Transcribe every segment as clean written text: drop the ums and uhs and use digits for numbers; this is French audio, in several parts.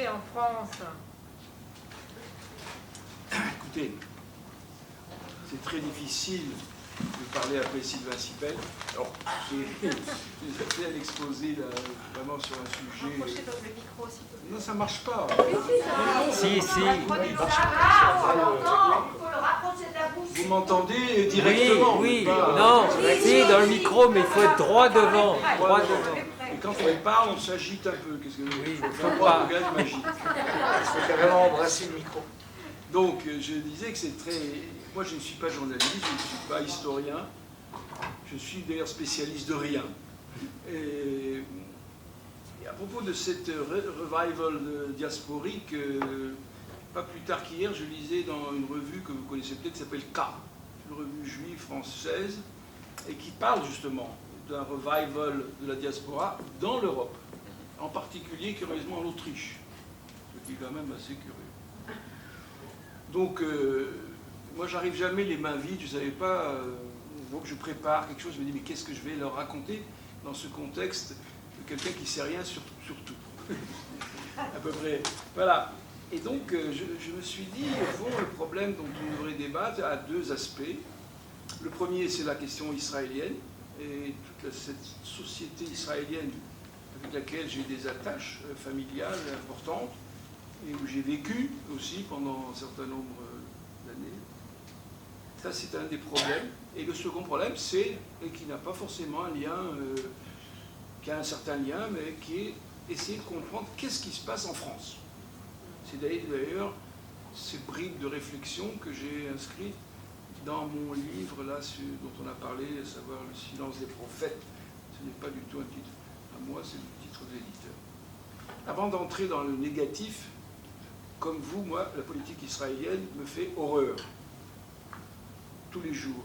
en France? Écoutez, c'est très difficile de parler après Sylvain Sipel. Alors, j'ai fait un exposé là, vraiment sur un sujet. Rapprochez le micro, s'il vous plaît. Non, ça marche pas. Si. Vous m'entendez directement? Oui, pas... non, si, dans le micro, mais il faut être droit devant. Droit devant. Et quand on parle, on s'agite un peu. Qu'est-ce que Oui, faut faut faire pas. le gars, il m'agite. Il faut carrément embrasser le micro. Donc, je disais que c'est très... Moi, je ne suis pas journaliste, je ne suis pas historien. Je suis d'ailleurs spécialiste de rien. Et à propos de cette revival diasporique, pas plus tard qu'hier, je lisais dans une revue que vous connaissez peut-être, qui s'appelle K, une revue juive française, et qui parle justement d'un revival de la diaspora dans l'Europe, en particulier, curieusement, en Autriche, ce qui est quand même assez curieux. Donc, moi, j'arrive jamais les mains vides, je ne savais pas, donc je prépare quelque chose, je me dis, mais qu'est-ce que je vais leur raconter dans ce contexte de quelqu'un qui ne sait rien sur tout. À peu près. Voilà. Et donc, je me suis dit, au fond, le problème dont on devrait débattre a deux aspects. Le premier, c'est la question israélienne, et toute cette société israélienne avec laquelle j'ai des attaches familiales importantes, et où j'ai vécu aussi pendant un certain nombre d'années. Ça, c'est un des problèmes. Et le second problème, c'est, et qui n'a pas forcément un lien, qui a un certain lien, mais qui est essayer de comprendre qu'est-ce qui se passe en France. C'est d'ailleurs ces bribes de réflexion que j'ai inscrites dans mon livre, là, dont on a parlé, à savoir Le silence des prophètes. Ce n'est pas du tout un titre à moi, c'est le titre de l'éditeur. Avant d'entrer dans le négatif, comme vous, moi, la politique israélienne me fait horreur. Tous les jours.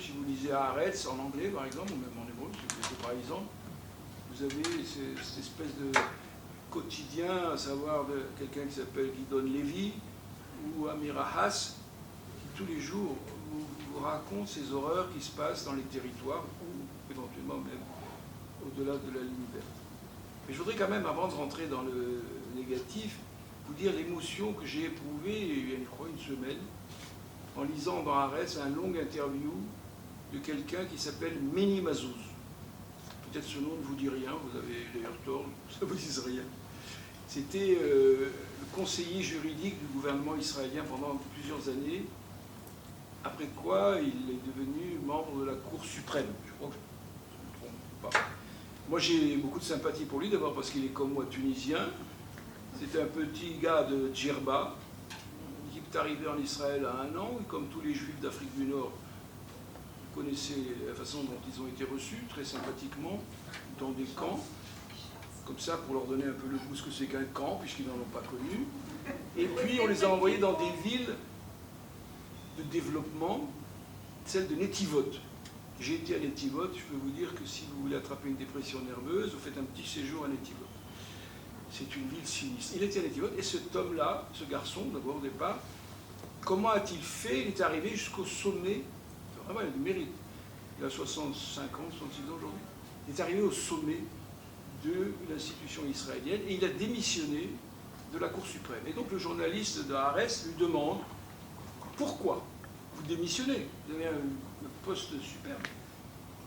Si vous lisez Haaretz en anglais, par exemple, ou même en hébreu, si vous lisez par exemple, vous avez cette espèce de quotidien, à savoir de quelqu'un qui s'appelle Gidon Levy ou Amira Haas, qui tous les jours vous raconte ces horreurs qui se passent dans les territoires, ou éventuellement même au-delà de la ligne verte. Mais je voudrais quand même, avant de rentrer dans le négatif, vous dire l'émotion que j'ai éprouvée il y a, je crois, une semaine, en lisant dans Haaretz un long interview de quelqu'un qui s'appelle Meni Mazouz. Peut-être ce nom ne vous dit rien, vous avez d'ailleurs tort, ça ne vous dit rien. C'était le conseiller juridique du gouvernement israélien pendant plusieurs années, après quoi il est devenu membre de la Cour suprême. Je crois que je ne me trompe pas. Moi j'ai beaucoup de sympathie pour lui, d'abord parce qu'il est comme moi tunisien. C'était un petit gars de Djerba, qui est arrivé en Israël à 1 an, et comme tous les juifs d'Afrique du Nord, vous connaissez la façon dont ils ont été reçus, très sympathiquement, dans des camps, comme ça pour leur donner un peu le goût ce que c'est qu'un camp, puisqu'ils n'en ont pas connu. Et puis on les a envoyés dans des villes de développement, celle de Netivot. J'ai été à Netivot, je peux vous dire que si vous voulez attraper une dépression nerveuse, vous faites un petit séjour à Netivot. C'est une ville sinistre. Il était à Netivot, et cet homme-là, ce garçon, d'abord au départ, comment a-t-il fait? Il est arrivé jusqu'au sommet, vraiment il a du mérite, il a 65 ans, 66 ans aujourd'hui, il est arrivé au sommet de l'institution israélienne, et il a démissionné de la Cour suprême. Et donc le journaliste de Haaretz lui demande, pourquoi vous démissionnez? Vous avez un poste superbe.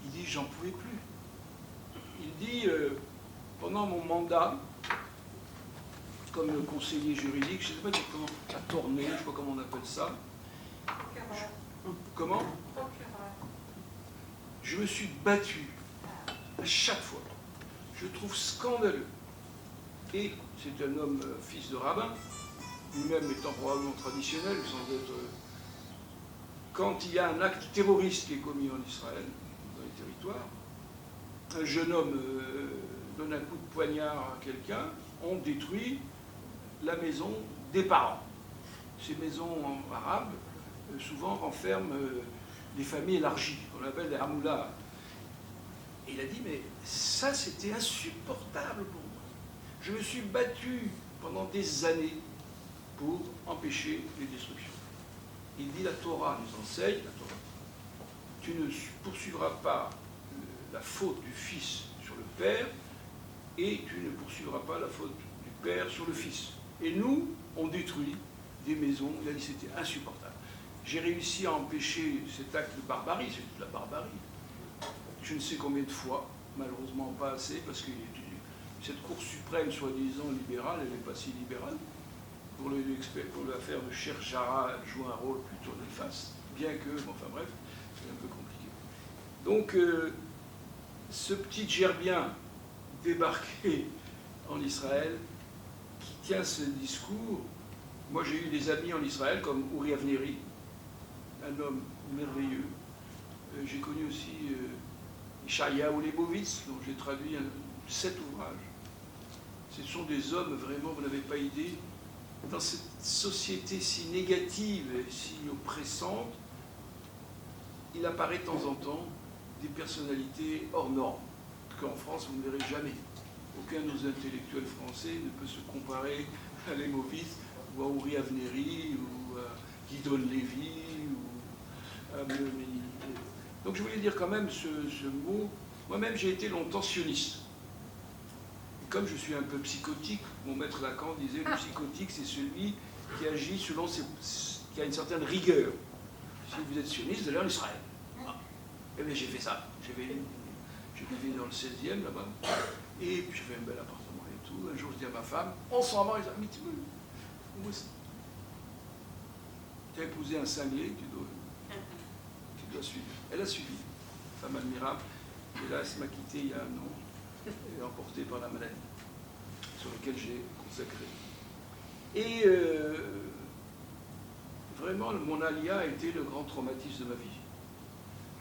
Il dit, j'en pouvais plus. Il dit, pendant mon mandat, comme conseiller juridique, je ne sais pas exactement, à tourner, je ne sais pas comment on appelle ça. Comment? Je me suis battu à chaque fois. Je trouve scandaleux. Et c'est un homme fils de rabbin, lui-même étant probablement traditionnel, sans être... Quand il y a un acte terroriste qui est commis en Israël, dans les territoires, un jeune homme donne un coup de poignard à quelqu'un, on détruit la maison des parents. Ces maisons arabes, souvent, renferment des familles élargies, qu'on appelle les hamoulas. Et il a dit, mais ça, c'était insupportable pour moi. Je me suis battu pendant des années pour empêcher les destructions. Il dit, la Torah nous enseigne, la Torah, tu ne poursuivras pas la faute du fils sur le père, et tu ne poursuivras pas la faute du père sur le fils. Et nous, on détruit des maisons. Il a dit c'était insupportable. J'ai réussi à empêcher cet acte de barbarie, c'est de la barbarie. Je ne sais combien de fois, malheureusement pas assez, parce que cette Cour suprême, soi-disant libérale, elle n'est pas si libérale. Pour l'affaire de Cheikh Jarrah, elle joue un rôle plutôt néfaste, bien que, bon, enfin bref, c'est un peu compliqué. Donc, ce petit gerbien débarqué en Israël, qui tient ce discours, moi j'ai eu des amis en Israël comme Uri Avneri, un homme merveilleux. J'ai connu aussi Yeshayahu Leibovitz, dont j'ai traduit 7 ouvrages. Ce sont des hommes, vraiment, vous n'avez pas idée, dans cette société si négative et si oppressante, il apparaît de temps en temps des personnalités hors normes, qu'en France, vous ne verrez jamais. Aucun de nos intellectuels français ne peut se comparer à Leibovitz, ou à Uri Avneri, ou à Guidon Lévy, ou à Mehmeni. Donc je voulais dire quand même ce mot. Moi-même, j'ai été longtemps sioniste. Et comme je suis un peu psychotique, mon maître Lacan disait le psychotique, c'est celui qui agit selon qui a une certaine rigueur. Si vous êtes sioniste, vous allez en Israël. Ah. Eh bien, j'ai fait ça. J'ai vécu dans le 16e, là-bas. Et puis, j'avais un bel appartement et tout. Un jour, je dis à ma femme, on s'en va, mais tu as épousé un cinglé, tu dois suivre. Elle a suivi. Femme admirable. Et là, elle m'a quitté il y a un an, et emportée par la maladie, sur laquelle j'ai consacré. Et vraiment, mon alia a été le grand traumatisme de ma vie.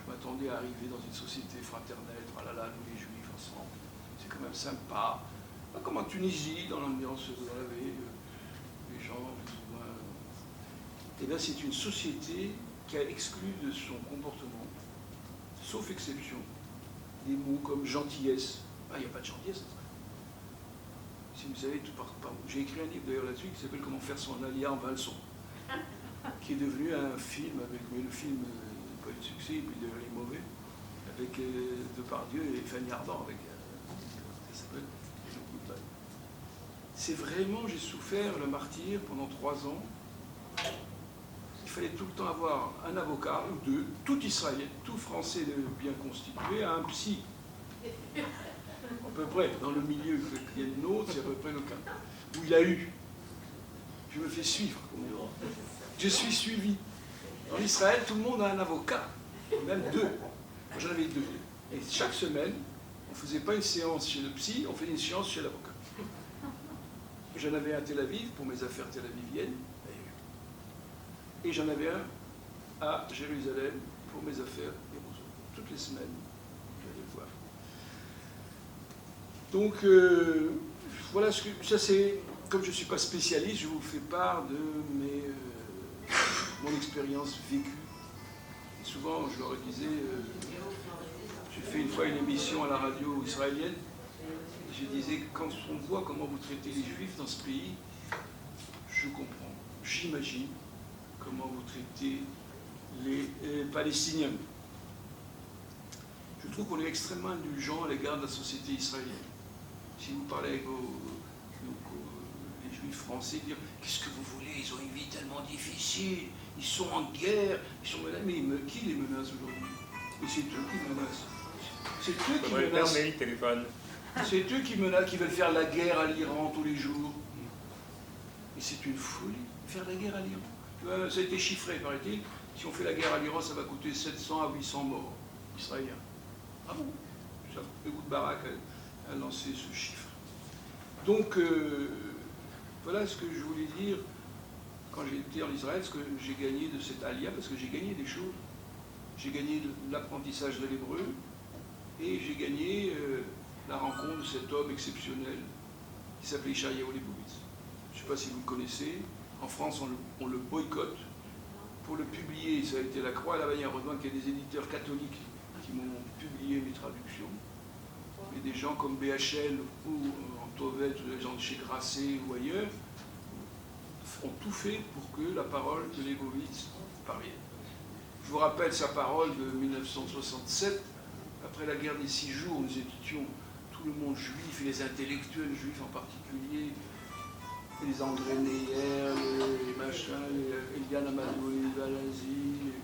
Je m'attendais à arriver dans une société fraternelle, tralala, nous les juifs ensemble. C'est quand même sympa. Pas comme en Tunisie, dans l'ambiance que vous avez, les gens, plus ou moins. Eh bien, c'est une société qui a exclu de son comportement, sauf exception, des mots comme gentillesse. Ah, il n'y a pas de gentillesse. Si vous savez, tout j'ai écrit un livre d'ailleurs là-dessus qui s'appelle Comment faire son alia en 20 leçons, qui est devenu un film, mais le film n'a pas eu de succès, et puis d'ailleurs il est mauvais, avec Depardieu et Fanny Ardant, avec ça s'appelle. C'est vraiment, j'ai souffert le martyre pendant 3 ans. Il fallait tout le temps avoir un avocat ou 2, tout israélien, tout français bien constitué, un psy. À peu près, dans le milieu qu'il y a le nôtre, c'est à peu près le cas. Où il a eu. Je me fais suivre. Je suis suivi. En Israël, tout le monde a un avocat, même 2. Moi, j'en avais 2. Et chaque semaine, on ne faisait pas une séance chez le psy, on faisait une séance chez l'avocat. J'en avais un à Tel Aviv pour mes affaires tel-aviviennes. Et j'en avais un à Jérusalem pour mes affaires Jérusalem. Toutes les semaines, j'allais le voir. Donc, voilà, ça c'est, comme je ne suis pas spécialiste, je vous fais part de mon expérience vécue. Et souvent, je leur disais, j'ai fait une fois une émission à la radio israélienne, et je disais, quand on voit comment vous traitez les Juifs dans ce pays, je comprends, j'imagine comment vous traitez les Palestiniens. Je trouve qu'on est extrêmement indulgent à l'égard de la société israélienne. Si vous parlez avec les Juifs français, dire qu'est-ce que vous voulez, ils ont une vie tellement difficile, ils sont en guerre, ils sont menacés. Mais qui les menace aujourd'hui? Et c'est eux qui menacent. C'est eux qui menacent. C'est eux qui menacent, qui veulent faire la guerre à l'Iran tous les jours. Et c'est une folie, faire la guerre à l'Iran. Ça a été chiffré, paraît-il. Si on fait la guerre à l'Iran, ça va coûter 700 à 800 morts israéliens. Ah bon? Le goût de Barak a lancé ce chiffre. Donc, voilà ce que je voulais dire quand j'ai été en Israël, ce que j'ai gagné de cette alia, parce que j'ai gagné des choses. J'ai gagné l'apprentissage de l'hébreu et j'ai gagné la rencontre de cet homme exceptionnel qui s'appelait Yeshayahu Leibovitz. Je ne sais pas si vous le connaissez. En France, on le boycotte. Pour le publier, ça a été la croix et la bannière. Heureusement qu'il y a des éditeurs catholiques qui m'ont publié mes traductions. Mais des gens comme BHL ou Antovet, ou des gens de chez Grasset ou ailleurs, ont tout fait pour que la parole de Leibovitz parvienne. Je vous rappelle sa parole de 1967, après la guerre des 6 jours, nous étions tout le monde juif, et les intellectuels juifs en particulier, les André Neyer, les machins, les Eliane Amadou, les Valazi,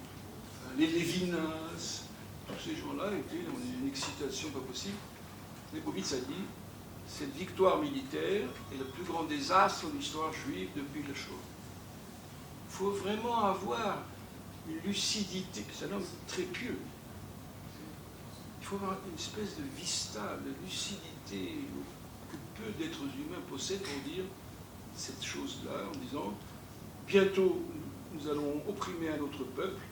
les Lévinas, tous ces gens-là étaient dans une excitation pas possible. Leibowitz a dit cette victoire militaire est le plus grand désastre de l'histoire juive depuis le Shoah. Il faut vraiment avoir une lucidité. C'est un homme très pieux. Il faut avoir une espèce de vista, de lucidité que peu d'êtres humains possèdent pour dire cette chose-là, en disant bientôt nous allons opprimer un autre peuple,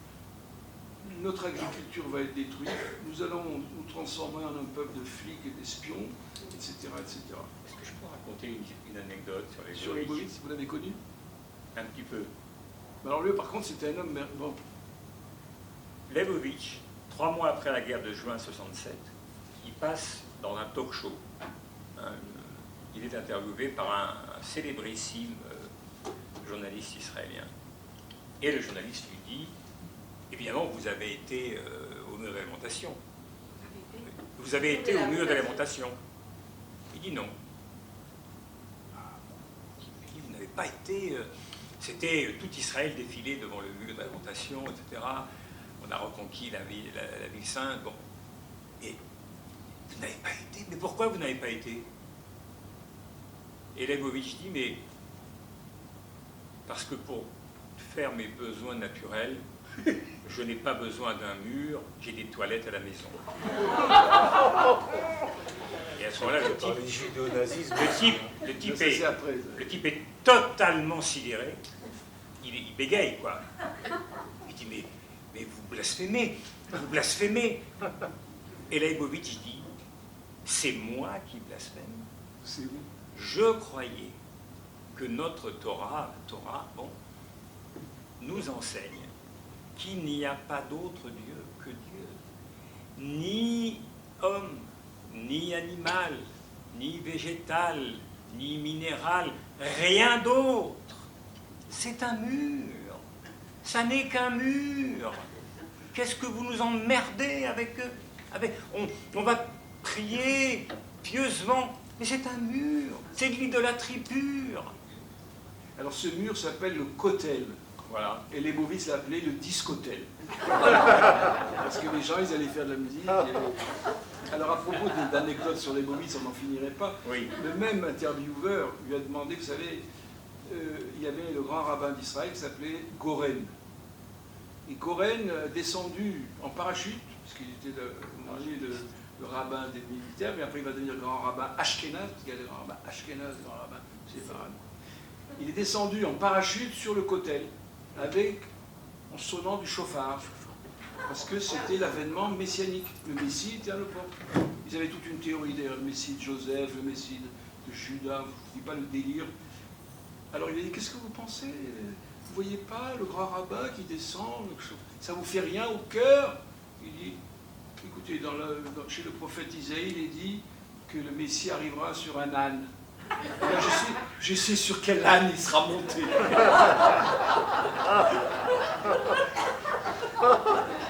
notre agriculture va être détruite, nous allons nous transformer en un peuple de flics et d'espions, etc., etc. Est-ce que je peux raconter une anecdote sur les Sur Leibowitz, vous l'avez connu? Un petit peu. Alors lui, par contre, c'était un homme... Bon. Leibowitz, 3 mois après la guerre de juin 67, il passe dans un talk show. Il est interviewé par un célébrissime journaliste israélien. Et le journaliste lui dit, évidemment, vous avez été au mur d'alimentation. Vous avez été au mur d'alimentation. Il dit non. Il dit, vous n'avez pas été... C'était tout Israël défilé devant le mur d'alimentation, etc. On a reconquis la ville sainte. Bon. Et vous n'avez pas été. Mais pourquoi vous n'avez pas été? Et Leibowitz dit, mais parce que pour faire mes besoins naturels, je n'ai pas besoin d'un mur, j'ai des toilettes à la maison. Et à ce moment-là, le type est totalement sidéré. Il bégaye, quoi. Il dit, mais vous blasphémez, vous blasphémez. Et Leibowitz dit, c'est moi qui blasphème. C'est vous. Je croyais que notre Torah, bon, nous enseigne qu'il n'y a pas d'autre Dieu que Dieu. Ni homme, ni animal, ni végétal, ni minéral, rien d'autre. C'est un mur. Ça n'est qu'un mur. Qu'est-ce que vous nous emmerdez avec eux? On va prier pieusement, mais c'est un mur. C'est de l'idolâtrie pure. Alors ce mur s'appelle le Kotel. Voilà. Et Leibowitz l'a appelé le discotel. Parce que les gens, ils allaient faire de la musique. Alors à propos d'anecdotes sur Leibowitz, on n'en finirait pas. Oui. Le même intervieweur lui a demandé, vous savez, il y avait le grand rabbin d'Israël qui s'appelait Goren. Et Goren, descendu en parachute, parce qu'il était le rabbin des militaires, mais après il va devenir grand rabbin Ashkenaz, parce qu'il y a des grands rabbins Ashkenaz, des grands rabbins séfarades. Il est descendu en parachute sur le Kotel, en sonnant du chauffard, parce que c'était l'avènement messianique. Le Messie était à l'époque. Ils avaient toute une théorie d'ailleurs, le Messie de Joseph, le Messie de Judas, je ne dis pas le délire. Alors il a dit, qu'est-ce que vous pensez? Vous ne voyez pas le grand rabbin qui descend? Ça ne vous fait rien au cœur? Il dit, écoutez, chez le prophète Isaïe, il est dit que le Messie arrivera sur un âne. Là, je sais sur quel âne il sera monté.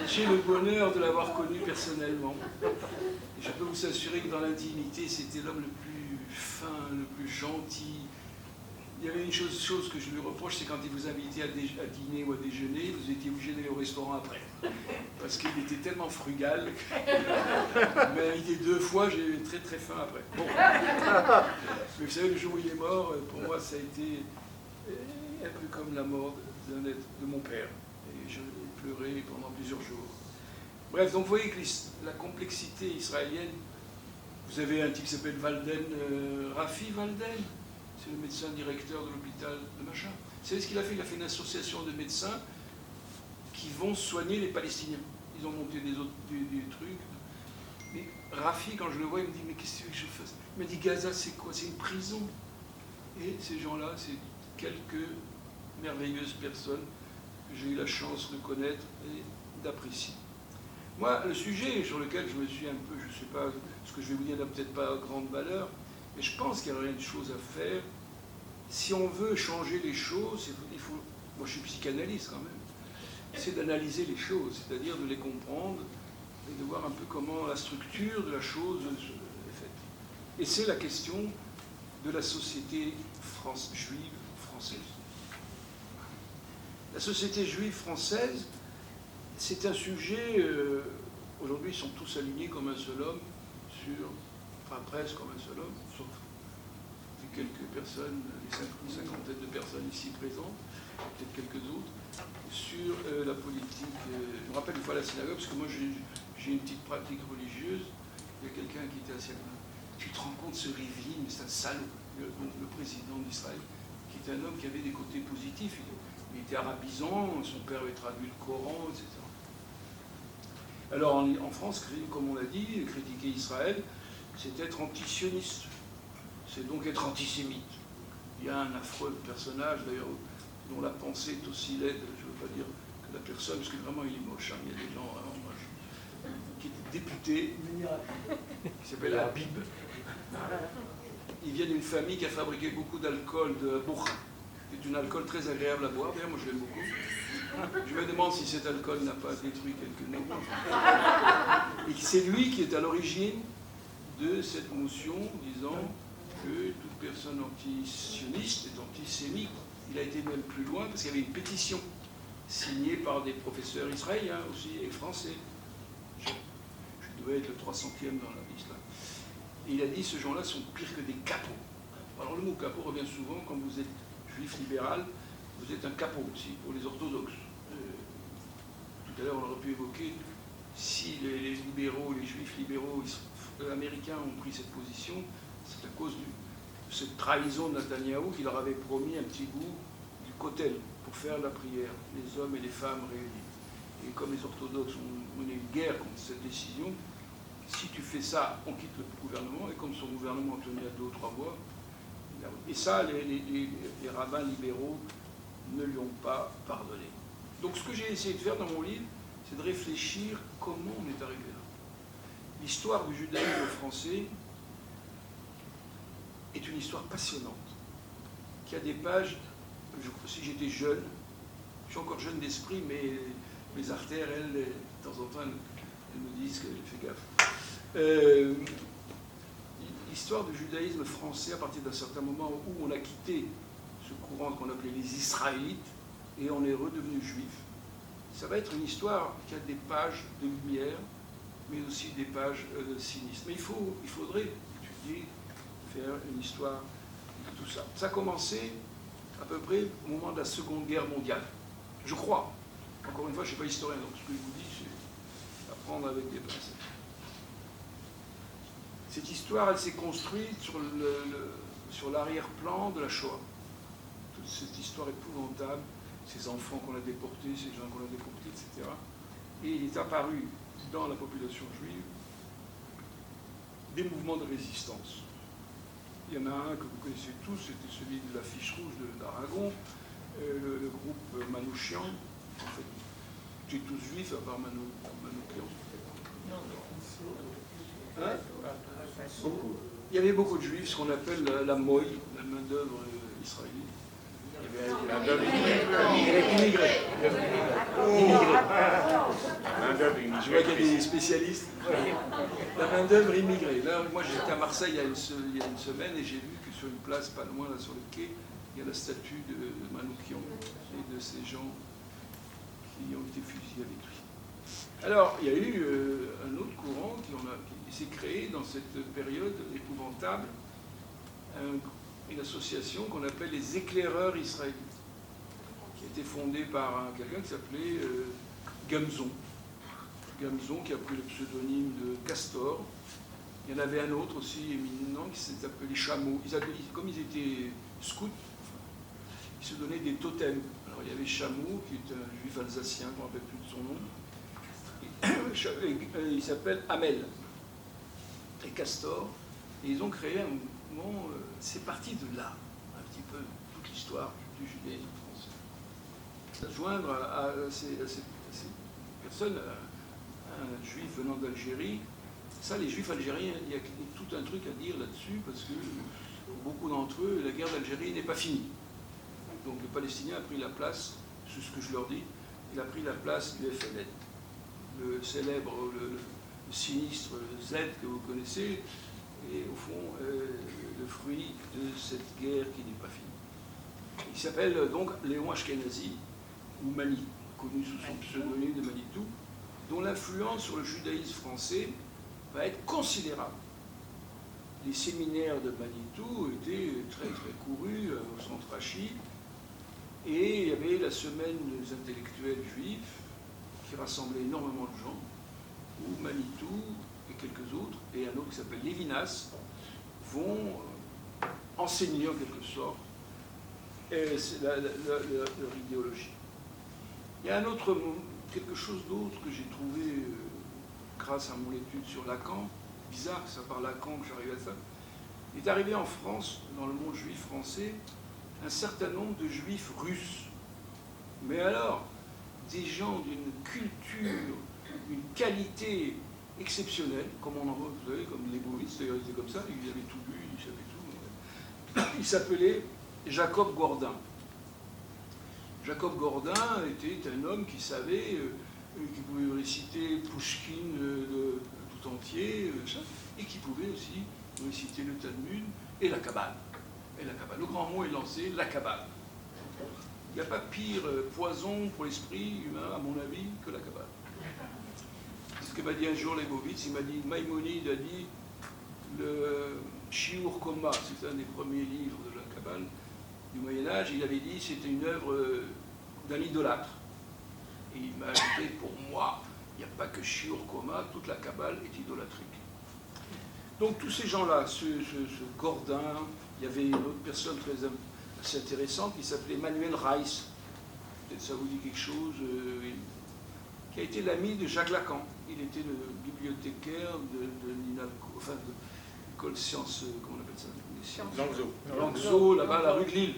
J'ai le bonheur de l'avoir connu personnellement. Et je peux vous assurer que dans l'intimité, c'était l'homme le plus fin, le plus gentil. Il y avait une chose que je lui reproche, c'est quand il vous invitait à dîner ou à déjeuner, vous étiez obligé d'aller au restaurant après. Parce qu'il était tellement frugal. Mais invité 2 fois, j'ai eu très très faim après. Bon. Mais vous savez, le jour où il est mort, pour moi, ça a été un peu comme la mort de mon père. Et je l'ai pleuré pendant plusieurs jours. Bref, donc vous voyez que la complexité israélienne, vous avez un type qui s'appelle Rafi Walden. C'est le médecin directeur de l'hôpital de machin. Vous savez ce qu'il a fait? Il a fait une association de médecins qui vont soigner les Palestiniens. Ils ont monté des trucs. Mais Rafi, quand je le vois, il me dit, mais qu'est-ce que je fasse? Il m'a dit, Gaza, c'est quoi? C'est une prison. Et ces gens-là, c'est quelques merveilleuses personnes que j'ai eu la chance de connaître et d'apprécier. Moi, le sujet sur lequel je me suis un peu, je ne sais pas, ce que je vais vous dire n'a peut-être pas grande valeur, mais je pense qu'il y a une chose à faire. Si on veut changer les choses, il faut, moi je suis psychanalyste quand même, c'est d'analyser les choses, c'est-à-dire de les comprendre et de voir un peu comment la structure de la chose est faite. Et c'est la question de la société juive française. La société juive française, c'est un sujet, aujourd'hui ils sont tous alignés comme un seul homme, presque comme un seul homme, sauf quelques personnes, une cinquantaine de personnes ici présentes, peut-être quelques autres, sur la politique. Je me rappelle une fois à la synagogue, parce que moi j'ai une petite pratique religieuse, il y a quelqu'un qui était assis à moi. Tu te rends compte, ce Rivlin, c'est un salaud, le président d'Israël, qui était un homme qui avait des côtés positifs. Il était arabisant, son père avait traduit le Coran, etc. Alors en France, comme on l'a dit, critiquer Israël, c'est être antisioniste. C'est donc être antisémite. Il y a un affreux personnage, d'ailleurs, dont la pensée est aussi laide, je ne veux pas dire que la personne, parce que vraiment il est moche, hein. Il y a des gens vraiment moches, qui est député, qui s'appelle Habib. Il vient d'une famille qui a fabriqué beaucoup d'alcool de Bourg. C'est un alcool très agréable à boire, d'ailleurs moi je l'aime beaucoup. Je me demande si cet alcool n'a pas détruit quelques neurones. Et c'est lui qui est à l'origine de cette motion disant que toute personne anti-sioniste est antisémite. Il a été même plus loin parce qu'il y avait une pétition signée par des professeurs israéliens aussi et français. Je devais être le 300e dans la liste là. Et il a dit, ces gens-là sont pires que des capots. Alors le mot capot revient souvent quand vous êtes juif libéral, vous êtes un capot aussi pour les orthodoxes. Tout à l'heure on aurait pu évoquer si les libéraux, les juifs libéraux américains ont pris cette position, c'est à cause de cette trahison de Netanyahou qui leur avait promis un petit bout du kotel pour faire la prière, les hommes et les femmes réunis. Et comme les orthodoxes ont mené une guerre contre cette décision, si tu fais ça, on quitte le gouvernement, et comme son gouvernement tenait à 2 ou 3 mois, et ça, les rabbins libéraux ne lui ont pas pardonné. Donc ce que j'ai essayé de faire dans mon livre, c'est de réfléchir comment on est arrivé là. L'histoire du judaïsme français est une histoire passionnante, qui a des pages, si j'étais jeune, je suis encore jeune d'esprit, mais mes artères, elles, de temps en temps, elles me disent que fais gaffe. L'histoire du judaïsme français, à partir d'un certain moment où on a quitté ce courant qu'on appelait les Israélites, et on est redevenu juif, ça va être une histoire qui a des pages de lumière, mais aussi des pages sinistres. Mais il faudrait étudier, faire une histoire de tout ça. Ça a commencé à peu près au moment de la Seconde Guerre mondiale. Je crois. Encore une fois, je ne suis pas historien, donc ce que je vous dis, c'est à prendre avec des pincettes. Cette histoire, elle s'est construite sur l'arrière-plan de la Shoah. Toute cette histoire épouvantable, ces enfants qu'on a déportés, ces gens qu'on a déportés, etc. Et il est apparu dans la population juive des mouvements de résistance. Il y en a un que vous connaissez tous, c'était celui de l'affiche rouge d'Aragon, le groupe Manouchian. En fait, tu es tous juifs à part Manouchian. Hein? Beaucoup. Il y avait beaucoup de juifs, ce qu'on appelle la moï, la main-d'œuvre israélienne. Immigrés. Je vois qu'il y a des spécialistes. La main-d'œuvre immigrée. Là, moi j'étais à Marseille il y a une semaine et j'ai vu que sur une place pas loin, là sur le quai, il y a la statue de Manouchian et de ces gens qui ont été fusillés avec lui. Alors, il y a eu un autre courant qui s'est créé dans cette période épouvantable, une association qu'on appelle les éclaireurs israéliens, qui a été fondée par quelqu'un qui s'appelait Gamzon. Gamzon qui a pris le pseudonyme de Castor. Il y en avait un autre aussi éminent qui s'est appelé Chameau. Comme ils étaient scouts, ils se donnaient des totems. Alors il y avait Chameau, qui est un juif alsacien, je ne me rappelle plus de son nom. Il s'appelle Hamel et Castor, et ils ont créé un mouvement. C'est parti de là, un petit peu, toute l'histoire du judaïsme français. À joindre à ces personnes, un juif venant d'Algérie. Ça, les juifs algériens, il y a tout un truc à dire là-dessus, parce que pour beaucoup d'entre eux, la guerre d'Algérie n'est pas finie. Donc le Palestinien a pris la place, c'est ce que je leur dis, il a pris la place du FLN. Le célèbre, le sinistre Z que vous connaissez, est au fond le fruit de cette guerre qui n'est pas finie. Il s'appelle donc Léon Ashkenazi, ou Mani, connu sous son pseudonyme de Manitou, dont l'influence sur le judaïsme français va être considérable. Les séminaires de Manitou étaient très très courus au centre Rachid, et il y avait la semaine des intellectuels juifs qui rassemblait énormément de gens, où Manitou et quelques autres, et un autre qui s'appelle Lévinas, vont enseigner en quelque sorte leur idéologie. Il y a quelque chose d'autre que j'ai trouvé grâce à mon étude sur Lacan, bizarre que ça par Lacan que j'arrive à ça. Il est arrivé en France, dans le monde juif français, un certain nombre de juifs russes. Mais alors, des gens d'une culture, d'une qualité exceptionnelle, comme on en voit, vous savez, comme les Leibovitz, d'ailleurs, ils étaient comme ça, ils avaient tout lu, ils savaient tout. Il s'appelait Jacob Gordin. Jacob Gordin était un homme qui savait, qui pouvait réciter Pouchkine tout entier, et qui pouvait aussi réciter le Talmud et la Kabbale. Le grand mot est lancé, la Kabbale. Il n'y a pas pire poison pour l'esprit humain, à mon avis, que la Kabbale. C'est ce que m'a dit un jour Leibovitz. Il m'a dit, Maïmonide a dit, le Shiur Koma, c'est un des premiers livres de la Kabbale du Moyen-Âge, il avait dit c'était une œuvre d'un idolâtre. Et il m'a ajouté, pour moi, il n'y a pas que Shiur Koma, toute la Kabbale est idolâtrique. Donc tous ces gens-là, ce Gordin, il y avait une autre personne assez intéressante qui s'appelait Manuel Reiss, peut-être ça vous dit quelque chose, qui a été l'ami de Jacques Lacan. Il était le bibliothécaire de l'école sciences, comment on appelle ça? Languezo, là-bas, à la rue de Lille.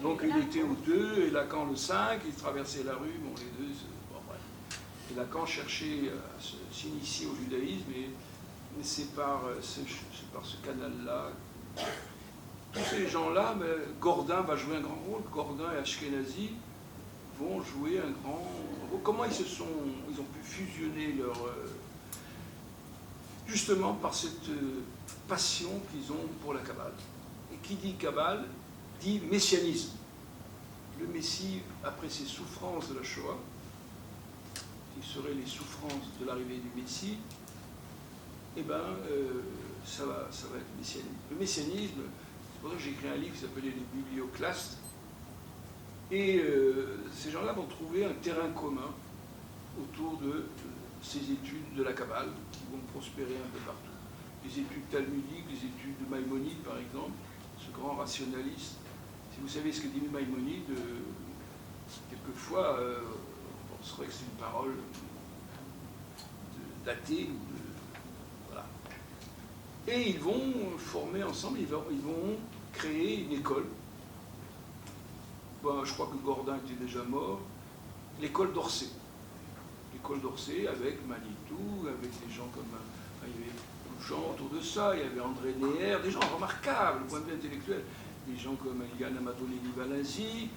Donc il était au 2 et Lacan le 5, il traversait la rue, bon les deux, bon, bref. Et Lacan cherchait à s'initier au judaïsme et c'est par ce canal-là. Tous ces gens-là, Gordin va jouer un grand rôle, Gordin et Ashkenazi vont jouer un grand rôle. Comment ils ont pu fusionner leur... justement par cette passion qu'ils ont pour la Kabbale. Et qui dit Kabbale, dit messianisme. Le Messie, après ses souffrances de la Shoah, qui seraient les souffrances de l'arrivée du Messie, eh bien, ça va être messianisme. Le messianisme, c'est pour ça que j'ai écrit un livre qui s'appelait Les Biblioclastes, et ces gens-là vont trouver un terrain commun autour de ces études de la Kabbale qui vont prospérer un peu partout. Les études talmudiques, les études de Maïmonide, par exemple, ce grand rationaliste. Si vous savez ce que dit Maïmonide, quelquefois, on penserait que c'est une parole d'athée. Voilà. Et ils vont former ensemble, ils vont créer une école. Bon, je crois que Gordin était déjà mort. L'école d'Orsay. L'école d'Orsay avec Manitou, avec des gens comme... il y avait beaucoup de gens autour de ça, il y avait André Neher, des gens remarquables, au point de vue intellectuel, des gens comme Yann Amadolini Balinzi,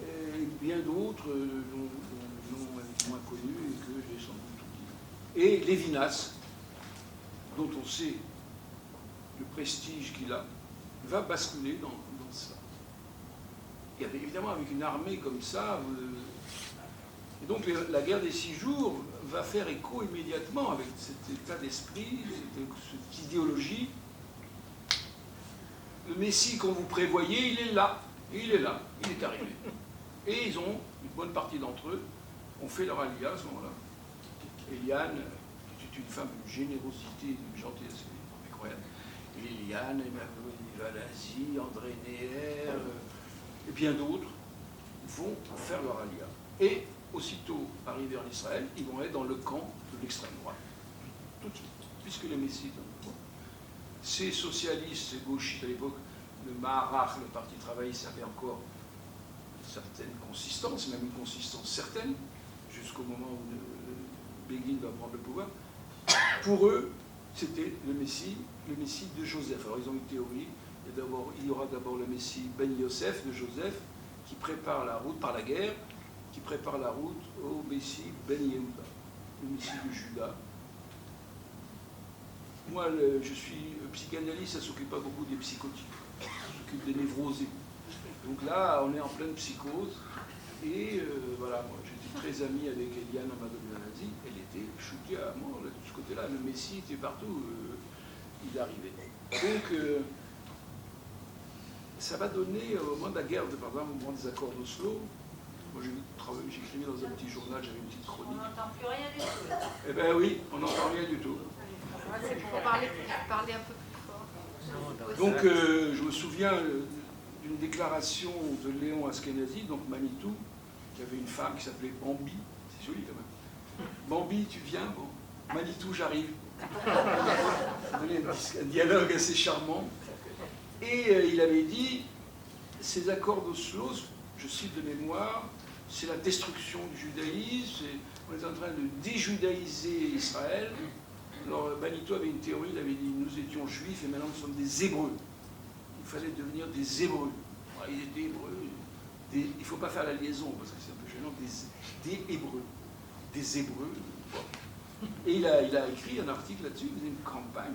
et bien d'autres dont le nom est moins connu et que j'ai sans doute oublié. Et Lévinas, dont on sait le prestige qu'il a, va basculer dans ça. Et évidemment, avec une armée comme ça... Et donc la guerre des 6 jours va faire écho immédiatement avec cet état d'esprit, cette idéologie. Le Messie qu'on vous prévoyait, il est là, il est arrivé. Et ils ont, une bonne partie d'entre eux, ont fait leur aliyah à ce moment-là. Eliane, qui est une femme d'une générosité, d'une gentillesse incroyable. Eliane, Valenzi, André Neher, et bien d'autres, vont faire leur aliyah. Et aussitôt arrivés en Israël, ils vont être dans le camp de l'extrême droite. Tout de suite, puisque les Messies, ces socialistes, ces gauchistes à l'époque, le Maharach, le Parti travailliste, avait encore une certaine consistance, même une consistance certaine, jusqu'au moment où Begin va prendre le pouvoir. Pour eux, c'était le Messie de Joseph. Alors ils ont une théorie, il y aura d'abord le Messie Ben Yosef de Joseph, qui prépare la route par la guerre, qui prépare la route au Messie Ben Yehuda, le Messie de Juda. moi, je suis psychanalyste, ça ne s'occupe pas beaucoup des psychotiques, ça s'occupe des névrosés. Donc là, on est en pleine psychose. Et voilà, moi j'étais très ami avec Eliane Amadou-Benazzi, elle était choquée à mort de ce côté-là. Le Messie était partout, il arrivait. Donc, ça va donner, au moment de la guerre, par exemple, au moment des accords d'Oslo, moi j'écrivais dans un petit journal, j'avais une petite chronique. On n'entend plus rien du tout. Eh bien oui, on n'entend rien du tout. Il faut parler un peu plus fort. Donc je me souviens d'une déclaration de Léon Askenazi, donc Manitou, qui avait une femme qui s'appelait Bambi, c'est joli quand même. Bambi, tu viens? Bon. Manitou, j'arrive. Un dialogue assez charmant. Et il avait dit, ces accords d'Oslo, je cite de mémoire, c'est la destruction du judaïsme, on est en train de déjudaïser Israël. Alors Manitou avait une théorie, il avait dit, nous étions juifs et maintenant nous sommes des Hébreux. Il fallait devenir des Hébreux. Alors, ils étaient Hébreux. Il ne faut pas faire la liaison parce que c'est un peu gênant, des Hébreux. Des Hébreux. Bon. Et il a écrit un article là-dessus, il y a une campagne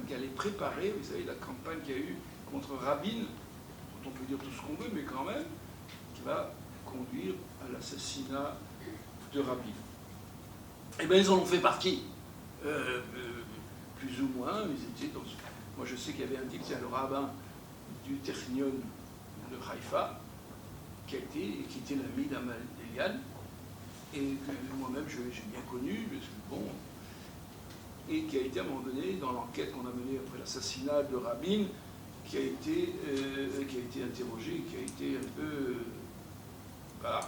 qui allait préparer, vous savez, la campagne qu'il y a eu contre Rabin, dont on peut dire tout ce qu'on veut, mais quand même, qui va conduire à l'assassinat de Rabin. Eh bien, ils en ont fait partie. Plus ou moins, ils étaient dans... Moi, je sais qu'il y avait un type, c'est le rabbin du Technion de Haïfa, qui était l'ami d'Eliane, et que moi-même j'ai bien connu, parce que bon, et qui a été à un moment donné, dans l'enquête qu'on a menée après l'assassinat de Rabin, qui a été interrogé, qui a été un peu... voilà. De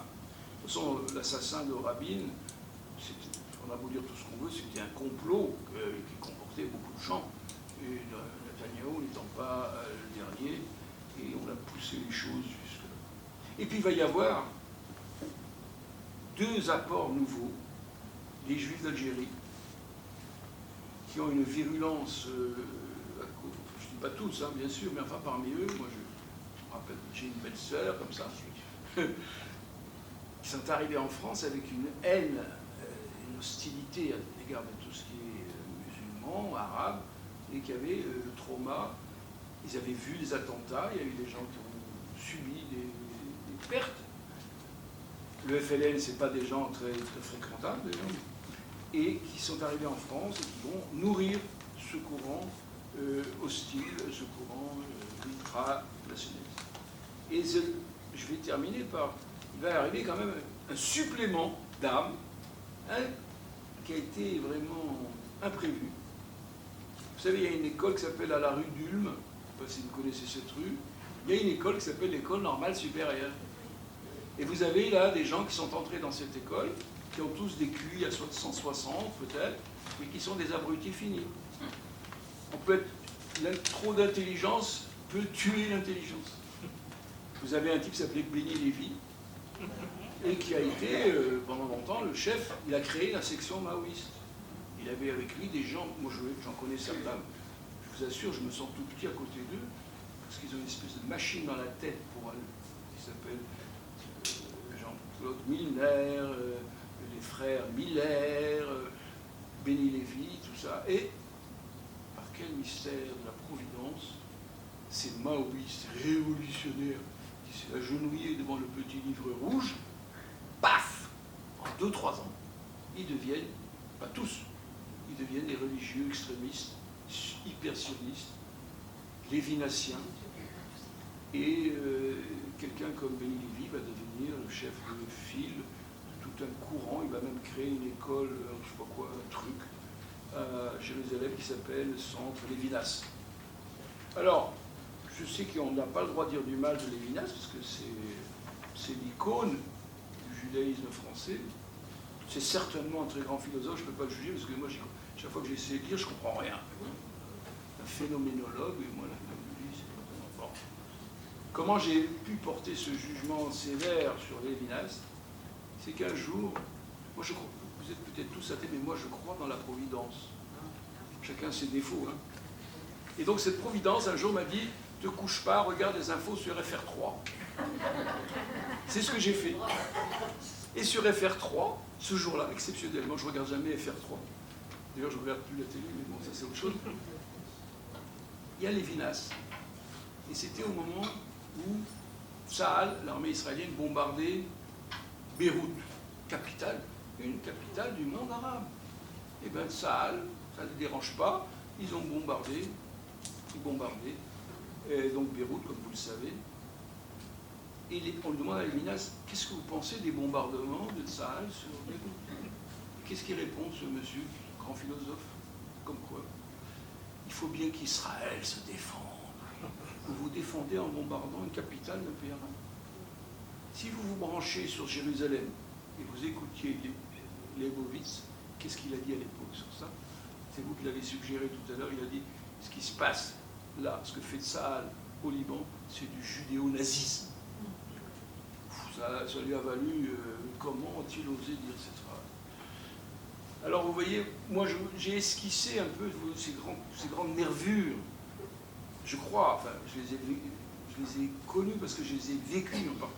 toute façon, l'assassin de Rabin, on a beau dire tout ce qu'on veut, c'était un complot qui comportait beaucoup de gens. Et Netanyahu n'étant pas le dernier, et on a poussé les choses jusque-là. Et puis il va y avoir deux apports nouveaux, les Juifs d'Algérie, qui ont une virulence, je ne dis pas tous, hein, bien sûr, mais enfin parmi eux, moi je me rappelle, j'ai une belle sœur comme ça, qui sont arrivés en France avec une haine, une hostilité à l'égard de tout ce qui est musulman, arabe, et qui avaient le trauma. Ils avaient vu les attentats, il y a eu des gens qui ont subi des pertes. Le FLN, ce n'est pas des gens très, très fréquentables, et qui sont arrivés en France et qui vont nourrir ce courant hostile, ce courant ultra-nationaliste. Et je vais terminer par... Il va arriver quand même un supplément d'âme, hein, qui a été vraiment imprévu. Vous savez, il y a une école qui s'appelle à la rue d'Ulm, je ne sais pas si vous connaissez cette rue, il y a une école qui s'appelle l'école normale supérieure. Et vous avez là des gens qui sont entrés dans cette école, qui ont tous des QI à 160 peut-être, mais qui sont des abrutis finis. On peut être... Trop d'intelligence peut tuer l'intelligence. Vous avez un type qui s'appelait Benny Lévy, et qui a été, pendant longtemps, le chef, il a créé la section maoïste. Il avait avec lui des gens, moi j'en connais certains, je vous assure, je me sens tout petit à côté d'eux, parce qu'ils ont une espèce de machine dans la tête pour aller, qui s'appelle Jean-Claude Milner, les frères Miller, Benny Lévy, tout ça. Et, par quel mystère de la Providence, ces maoïstes révolutionnaires qui s'est agenouillé devant le petit livre rouge, paf, en 2-3 ans, ils deviennent, pas tous, ils deviennent des religieux extrémistes, hyper-sionistes, lévinassiens, et quelqu'un comme Benny Lévy va devenir le chef de file de tout un courant. Il va même créer une école, je ne sais pas quoi, un truc, à Jérusalem qui s'appelle le Centre Lévinas. Alors, je sais qu'on n'a pas le droit de dire du mal de Lévinas, parce que c'est l'icône du judaïsme français. C'est certainement un très grand philosophe, je ne peux pas le juger, parce que moi, chaque fois que j'essaie de lire, je ne comprends rien. Un phénoménologue, et moi, la phénoménologie, c'est pas tellement fort. Comment j'ai pu porter ce jugement sévère sur Lévinas? C'est qu'un jour, moi je crois, vous êtes peut-être tous athées, mais moi je crois dans la providence. Chacun ses défauts. Hein. Et donc cette providence, un jour, m'a dit, te couche pas, regarde les infos sur FR3. C'est ce que j'ai fait. Et sur FR3, ce jour-là, exceptionnellement, je ne regarde jamais FR3. D'ailleurs, je ne regarde plus la télé, mais bon, ça c'est autre chose. Il y a Lévinas. Et c'était au moment où Tsahal, l'armée israélienne, bombardait Beyrouth, une capitale du monde arabe. Et bien Tsahal, ça ne les dérange pas, ils ont bombardé, et donc Beyrouth, comme vous le savez. Et on lui demande à Lévinas, qu'est-ce que vous pensez des bombardements de Tsahal sur Beyrouth? Qu'est-ce qu'il répond, ce monsieur, grand philosophe? Comme quoi, il faut bien qu'Israël se défende. Vous vous défendez en bombardant une capitale d'un pays arabe. Si vous vous branchez sur Jérusalem et vous écoutiez Leibovitz, qu'est-ce qu'il a dit à l'époque sur ça? C'est vous qui l'avez suggéré tout à l'heure, il a dit, ce qui se passe là, ce que fait Tsahal au Liban, c'est du judéo-nazisme. Ça lui a valu, comment a-t-il osé dire cette phrase? Alors vous voyez, moi j'ai esquissé un peu ces grandes nervures, je crois, enfin je les ai connues parce que je les ai vécues en partie.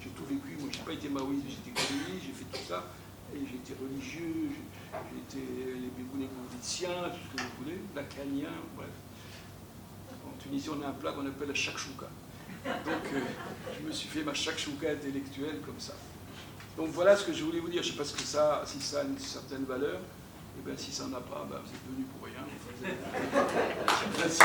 J'ai tout vécu, moi je n'ai pas été maoïste, j'étais communiste, j'ai fait tout ça, et j'ai été religieux, j'ai été les bégounés-gouvitiens, tout ce que vous voulez, lacaniens, bref. En Tunisie on a un plat qu'on appelle la shakshuka. Donc je me suis fait ma shakshuka intellectuelle comme ça. Donc voilà ce que je voulais vous dire. Je ne sais pas si ça a une certaine valeur. Et bien si ça n'en a pas, ben, vous êtes venu pour rien. Merci.